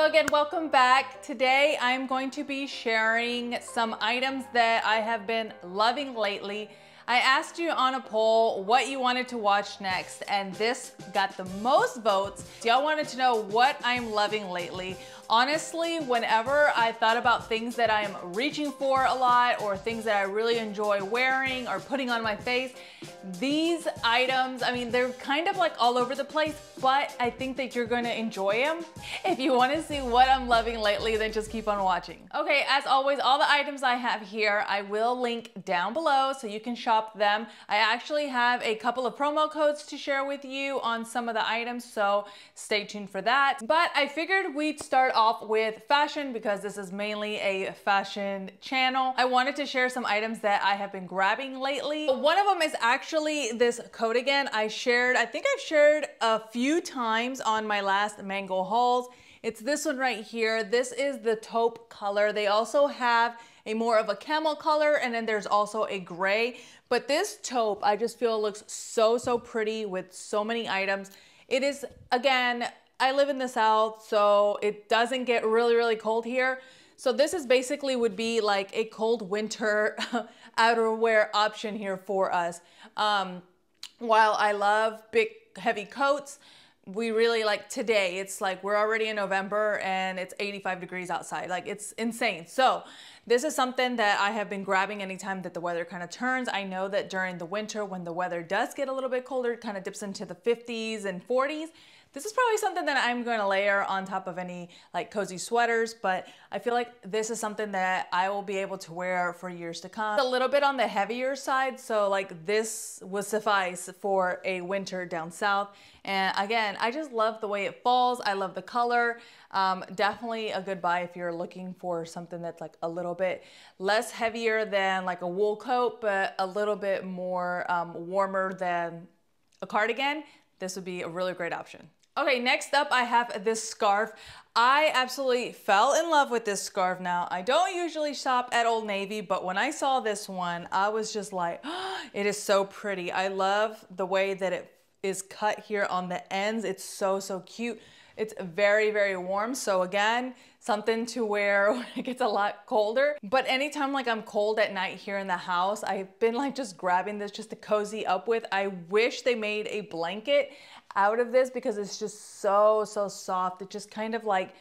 again, welcome back. Today I'm going to be sharing some items that I have been loving lately. I asked you on a poll what you wanted to watch next, and this got the most votes. Y'all wanted to know what I'm loving lately. Honestly, whenever I thought about things that I'm reaching for a lot or things that I really enjoy wearing or putting on my face, these items, I mean, they're kind of like all over the place, but I think that you're gonna enjoy them. If you wanna see what I'm loving lately, then just keep on watching. Okay, as always, all the items I have here, I will link down below so you can shop them. I actually have a couple of promo codes to share with you on some of the items, so stay tuned for that. But I figured we'd start off with fashion because this is mainly a fashion channel. I wanted to share some items that I have been grabbing lately. One of them is actually this coat again. I think I've shared a few times on my last Mango hauls. It's this one right here. This is the taupe color. They also have a more of a camel color, and then there's also a gray. But this taupe, I just feel looks so pretty with so many items. It is, again, I live in the South, so it doesn't get really cold here. So this is basically would be like a cold winter outerwear option here for us. While I love big heavy coats, we really like today, it's like we're already in November and it's 85 degrees outside. Like it's insane. So this is something that I have been grabbing anytime that the weather kind of turns. I know that during the winter when the weather does get a little bit colder, it kind of dips into the 50s and 40s. This is probably something that I'm going to layer on top of any like cozy sweaters, but I feel like this is something that I will be able to wear for years to come. It's a little bit on the heavier side, so like this would suffice for a winter down south. And again, I just love the way it falls. I love the color. Definitely a good buy if you're looking for something that's like a little bit less heavier than like a wool coat, but a little bit more warmer than a cardigan. This would be a really great option. Okay, next up I have this scarf. I absolutely fell in love with this scarf now. I don't usually shop at Old Navy, but when I saw this one, I was just like, oh, it is so pretty. I love the way that it is cut here on the ends. It's so cute. It's very warm. So again, something to wear when it gets a lot colder. But anytime like I'm cold at night here in the house, I've been like just grabbing this just to cozy up with. I wish they made a blanket out of this because it's just so soft. It just kind of like,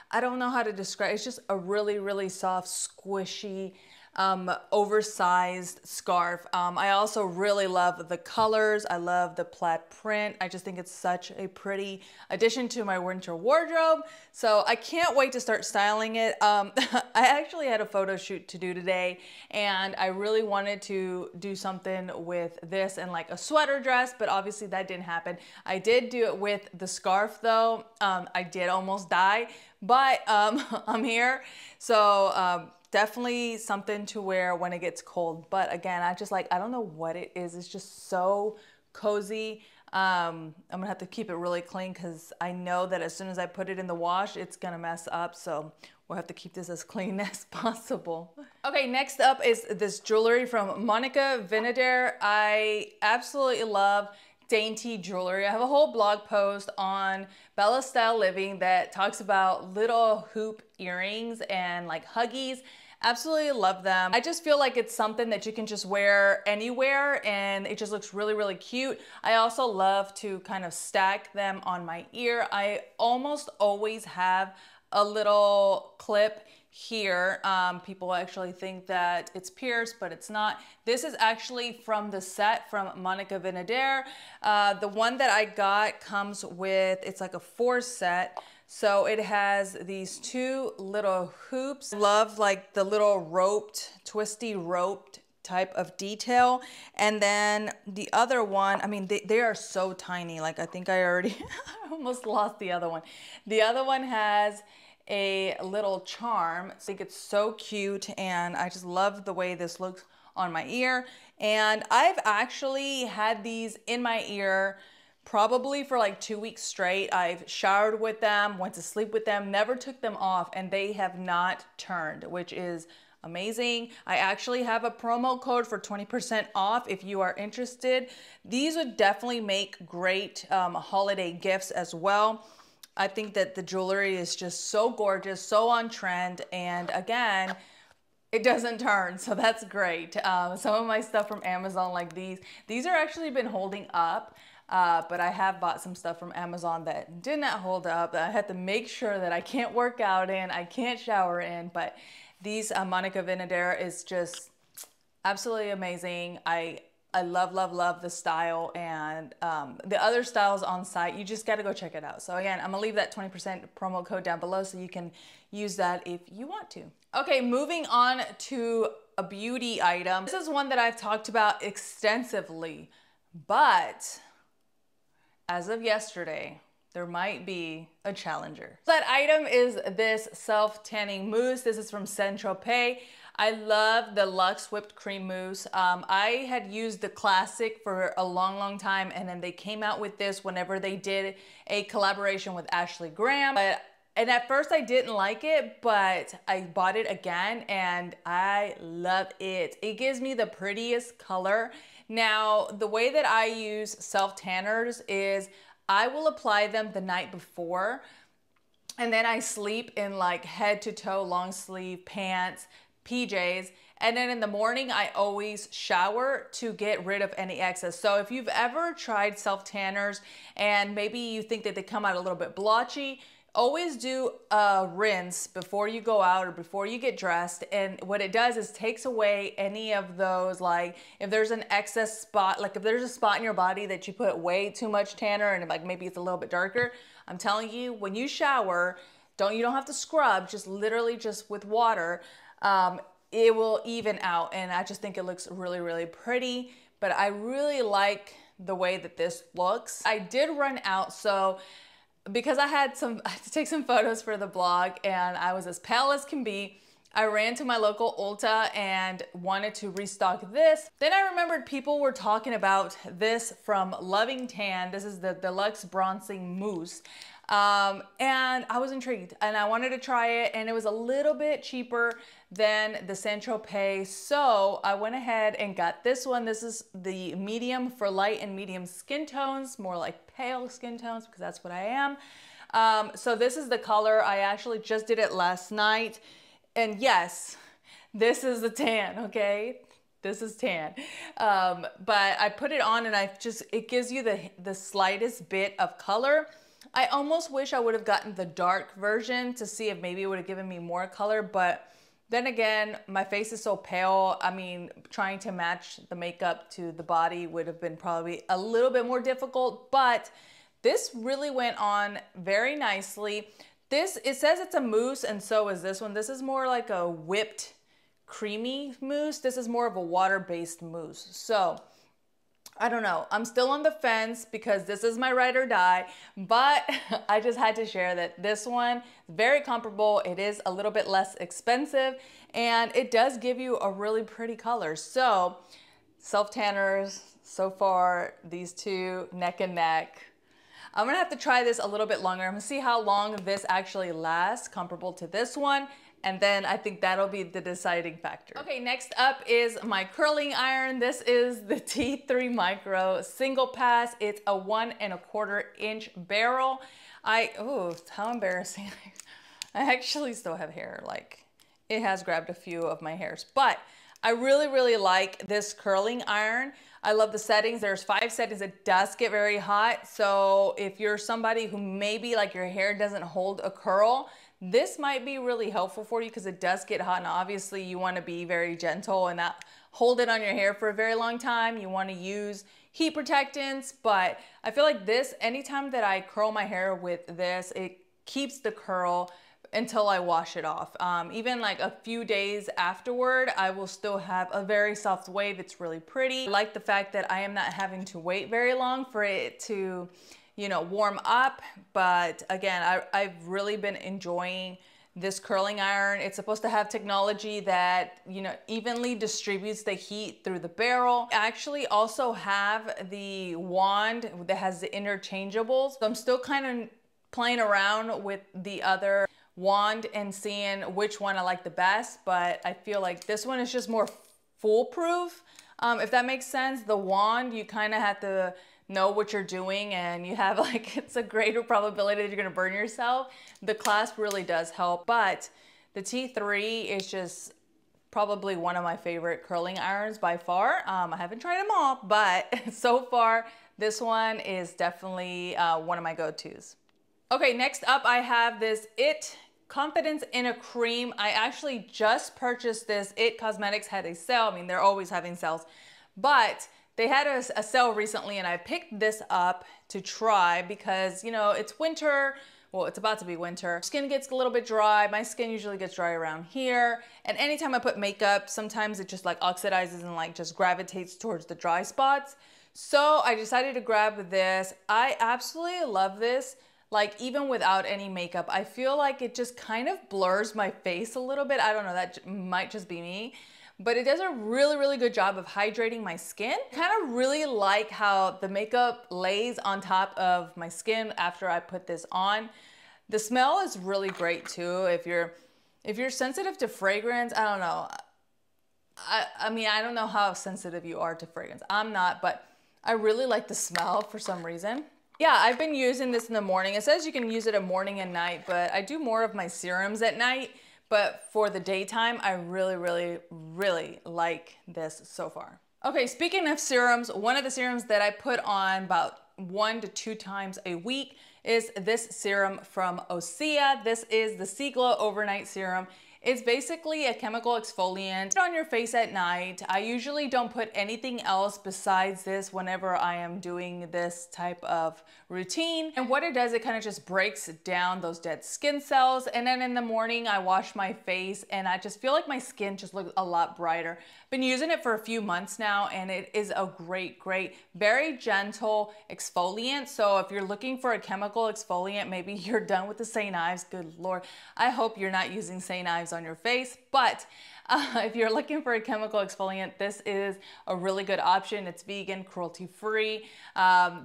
I don't know how to describe it. It's just a really soft, squishy, oversized scarf. I also really love the colors. I love the plaid print. I just think it's such a pretty addition to my winter wardrobe. So I can't wait to start styling it. I actually had a photo shoot to do today and I really wanted to do something with this and like a sweater dress, but obviously that didn't happen. I did do it with the scarf though. I did almost die, but I'm here. So definitely something to wear when it gets cold. But again, I don't know what it is. It's just so cozy. I'm gonna have to keep it really clean because I know that as soon as I put it in the wash, it's gonna mess up. So we'll have to keep this as clean as possible. Okay, next up is this jewelry from Monica Vinader. I absolutely love dainty jewelry. I have a whole blog post on Bella Style Living that talks about little hoop earrings and like huggies. Absolutely love them. I just feel like it's something that you can just wear anywhere and it just looks really cute. I also love to kind of stack them on my ear. I almost always have a little clip here. People actually think that it's pierced, but it's not. This is actually from the set from Monica Vinader. The one that I got comes with, it's like a 4 set. So it has these 2 little hoops. Love like the little roped, twisty roped type of detail. And then the other one, I mean, they are so tiny. Like I think I already I almost lost the other one. The other one has a little charm. I think it's so cute and I just love the way this looks on my ear. And I've actually had these in my ear probably for like 2 weeks straight. I've showered with them, went to sleep with them, never took them off, and they have not turned, which is amazing. I actually have a promo code for 20% off if you are interested. These would definitely make great holiday gifts as well. I think that the jewelry is just so gorgeous, so on trend, and again, it doesn't turn, so that's great. Some of my stuff from Amazon, like these are actually been holding up, but I have bought some stuff from Amazon that did not hold up. I had to make sure that I can't work out in, I can't shower in, but these Monica Vinader is just absolutely amazing. I love, love, love the style, and the other styles on site, you just got to go check it out. So again, I'm gonna leave that 20% promo code down below so you can use that if you want to. Okay, moving on to a beauty item. This is one that I've talked about extensively, but as of yesterday, there might be a challenger. That item is this self-tanning mousse. This is from Saint-Tropez. I love the Luxe Whipped Cream Mousse. I had used the classic for a long, long time, and then they came out with this whenever they did a collaboration with Ashley Graham. And at first I didn't like it, but I bought it again and I love it. It gives me the prettiest color. Now, the way that I use self-tanners is I will apply them the night before, and then I sleep in like head to toe long sleeve pants, PJs, and then in the morning I always shower to get rid of any excess. So if you've ever tried self-tanners and maybe you think that they come out a little bit blotchy, always do a rinse before you go out or before you get dressed, and what it does is takes away any of those, like if there's an excess spot, like if there's a spot in your body that you put way too much tanner and like maybe it's a little bit darker, I'm telling you, when you shower, you don't have to scrub, just literally just with water, it will even out, and I just think it looks really, really pretty. But I really like the way that this looks. I did run out, so because I had to take some photos for the blog and I was as pale as can be, I ran to my local Ulta and wanted to restock this. Then I remembered people were talking about this from Loving Tan. This is the Deluxe Bronzing Mousse. And I was intrigued and I wanted to try it, and it was a little bit cheaper than the Saint-Tropez. So I went ahead and got this one. This is the medium for light and medium skin tones, more like pale skin tones because that's what I am. So this is the color. I actually just did it last night. And yes, this is the tan, okay? This is tan. But I put it on and it gives you the slightest bit of color. I almost wish I would have gotten the dark version to see if maybe it would have given me more color, but then again, my face is so pale. I mean, trying to match the makeup to the body would have been probably a little bit more difficult, but this really went on very nicely. It says it's a mousse, and so is this one. This is more like a whipped creamy mousse. This is more of a water-based mousse. So I don't know. I'm still on the fence because this is my ride or die, but I just had to share that this one is very comparable. It is a little bit less expensive, and it does give you a really pretty color. So self-tanners, so far, these two neck and neck. I'm gonna have to try this a little bit longer. I'm gonna see how long this actually lasts, comparable to this one. And then I think that'll be the deciding factor. Okay, next up is my curling iron. This is the T3 Micro Single Pass. It's a 1 1/4 inch barrel. Oh, how embarrassing. I actually still have hair, like it has grabbed a few of my hairs, but I really, really like this curling iron. I love the settings. There's 5 settings. It does get very hot. So if you're somebody who maybe like your hair doesn't hold a curl, this might be really helpful for you because it does get hot, and obviously you want to be very gentle and not hold it on your hair for a very long time. You want to use heat protectants, but I feel like this, anytime that I curl my hair with this, it keeps the curl until I wash it off. Even like a few days afterward, I will still have a very soft wave. It's really pretty. I like the fact that I am not having to wait very long for it to, you know, warm up. But again, I've really been enjoying this curling iron. It's supposed to have technology that, you know, evenly distributes the heat through the barrel. I actually also have the wand that has the interchangeables. So I'm still kind of playing around with the other wand and seeing which one I like the best, but I feel like this one is just more foolproof, if that makes sense. The wand, you kind of have to know what you're doing and you have like, it's a greater probability that you're gonna burn yourself, the clasp really does help. But the T3 is just probably one of my favorite curling irons by far. I haven't tried them all, but so far, this one is definitely one of my go-tos. Okay, next up I have this IT Confidence in a Cream. I actually just purchased this. IT Cosmetics had a sale. I mean, they're always having sales, but they had a sale recently and I picked this up to try because, you know, it's winter. Well, it's about to be winter. Skin gets a little bit dry. My skin usually gets dry around here. And anytime I put makeup, sometimes it just like oxidizes and like just gravitates towards the dry spots. So I decided to grab this. I absolutely love this. Like even without any makeup, I feel like it just kind of blurs my face a little bit. I don't know, that might just be me. But it does a really, really good job of hydrating my skin. Kind of really like how the makeup lays on top of my skin after I put this on. The smell is really great too. If you're sensitive to fragrance, I don't know. I mean, I don't know how sensitive you are to fragrance. I'm not, but I really like the smell for some reason. Yeah, I've been using this in the morning. It says you can use it at morning and night, but I do more of my serums at night. But for the daytime, I really, really, really like this so far. Okay, speaking of serums, one of the serums that I put on about 1 to 2 times a week is this serum from OSEA. This is the Sea Glow Overnight Serum. It's basically a chemical exfoliant on your face at night. I usually don't put anything else besides this whenever I am doing this type of routine. And what it does, it kind of just breaks down those dead skin cells. And then in the morning, I wash my face and I just feel like my skin just looks a lot brighter. Been using it for a few months now and it is a great, very gentle exfoliant. So if you're looking for a chemical exfoliant, maybe you're done with the St. Ives, good Lord. I hope you're not using St. Ives on your face, but if you're looking for a chemical exfoliant, this is a really good option. It's vegan, cruelty-free.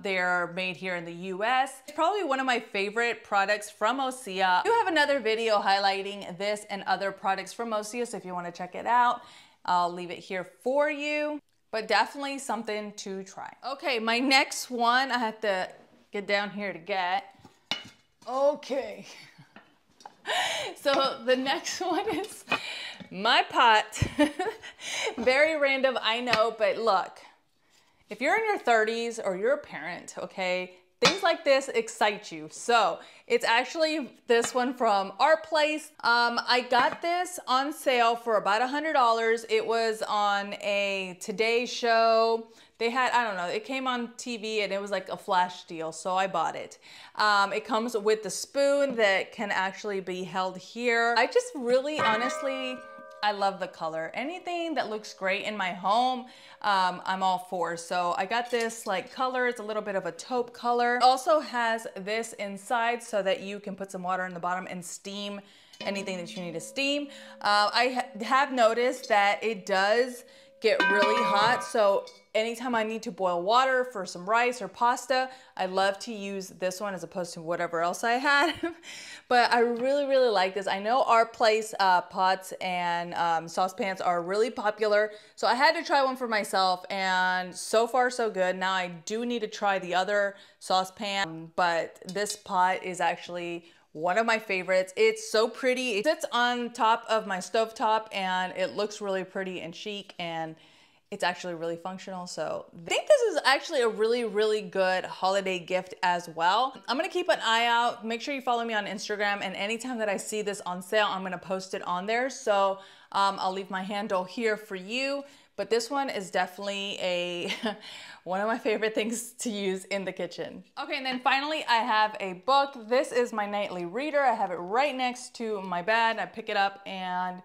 They're made here in the US. It's probably one of my favorite products from OSEA. I do have another video highlighting this and other products from OSEA, so if you want to check it out, I'll leave it here for you, but definitely something to try. Okay, my next one, I have to get down here to get. Okay. So the next one is my pot. Very random, I know, but look, if you're in your 30s or you're a parent, okay, things like this excite you. So it's actually this one from Our Place. I got this on sale for about $100. It was on a Today show. They had, I don't know, it came on TV and it was like a flash deal, so I bought it. It comes with the spoon that can actually be held here. I just really, honestly, I love the color. Anything that looks great in my home, I'm all for. So I got this like color. It's a little bit of a taupe color. It also has this inside so that you can put some water in the bottom and steam anything that you need to steam. I have noticed that it does get really hot. So anytime I need to boil water for some rice or pasta, I love to use this one as opposed to whatever else I had. But I really, really like this. I know Our Place pots and saucepans are really popular. So I had to try one for myself and so far so good. Now I do need to try the other saucepan, but this pot is actually one of my favorites. It's so pretty. It sits on top of my stovetop and it looks really pretty and chic and it's actually really functional. So I think this is actually a really, really good holiday gift as well. I'm gonna keep an eye out. Make sure you follow me on Instagram and anytime that I see this on sale, I'm gonna post it on there. So I'll leave my handle here for you. But this one is definitely one of my favorite things to use in the kitchen. Okay, and then finally I have a book. This is my nightly reader. I have it right next to my bed. I pick it up and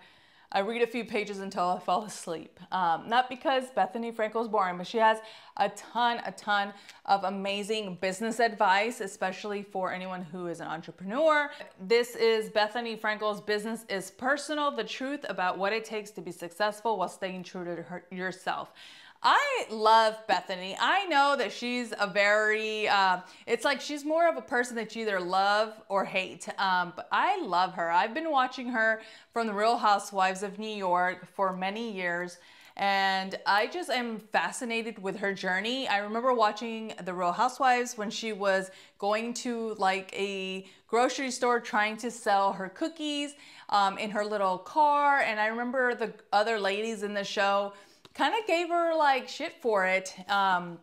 I read a few pages until I fall asleep. Not because Bethany Frankel's boring, but she has a ton of amazing business advice, especially for anyone who is an entrepreneur. This is Bethany Frankel's Business is Personal, the truth about what it takes to be successful while staying true to yourself. I love Bethany. I know that she's a very, it's like she's more of a person that you either love or hate, but I love her. I've been watching her from The Real Housewives of New York for many years, And I just am fascinated with her journey. I remember watching The Real Housewives when she was going to like a grocery store trying to sell her cookies in her little car. And I remember the other ladies in the show kind of gave her like shit for it. And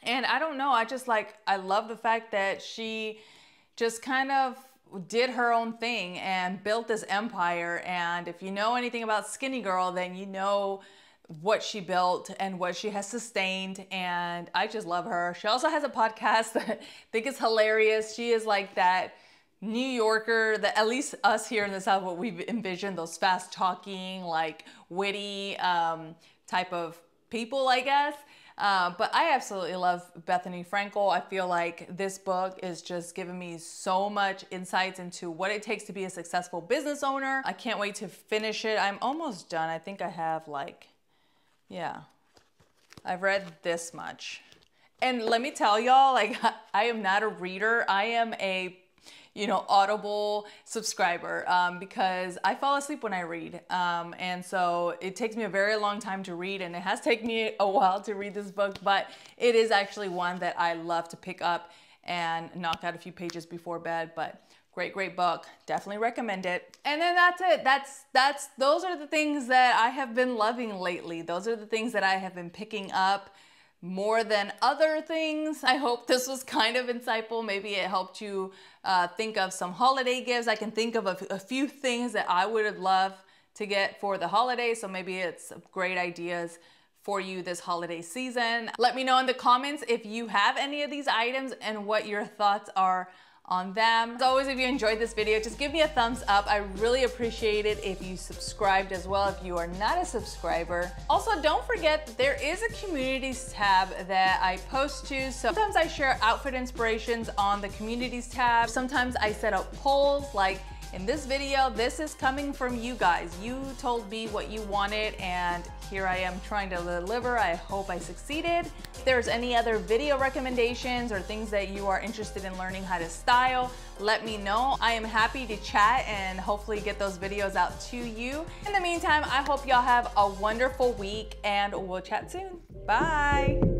I don't know, I love the fact that she just kind of did her own thing and built this empire. And if you know anything about Skinny Girl, then you know what she built and what she has sustained, and I just love her. She also has a podcast that I think is hilarious. She is like that New Yorker that at least us here in the South, what we've envisioned, those fast talking, like witty type of people, I guess. But I absolutely love Bethany Frankel. I feel like this book is just giving me so much insights into what it takes to be a successful business owner. I can't wait to finish it. I'm almost done. I think I have like, yeah, I've read this much. And let me tell y'all, like, I am not a reader. I am a, Audible subscriber because I fall asleep when I read. And so it takes me a very long time to read, and it has taken me a while to read this book, but it is actually one that I love to pick up and knock out a few pages before bed. But great book. Definitely recommend it. And then that's it. Those are the things that I have been loving lately. Those are the things that I have been picking up more than other things. I hope this was kind of insightful. Maybe it helped you think of some holiday gifts. I can think of a few things that I would have loved to get for the holidays. So maybe it's great ideas for you this holiday season. Let me know in the comments if you have any of these items and what your thoughts are on them. As always, if you enjoyed this video, just give me a thumbs up. I really appreciate it if you subscribed as well if you are not a subscriber. Also, don't forget that there is a communities tab that I post to. So sometimes I share outfit inspirations on the communities tab. Sometimes I set up polls like in this video. This is coming from you guys. You told me what you wanted, and here I am trying to deliver. I hope I succeeded. If there's any other video recommendations or things that you are interested in learning how to style, let me know. I am happy to chat and hopefully get those videos out to you. In the meantime, I hope y'all have a wonderful week, and we'll chat soon. Bye.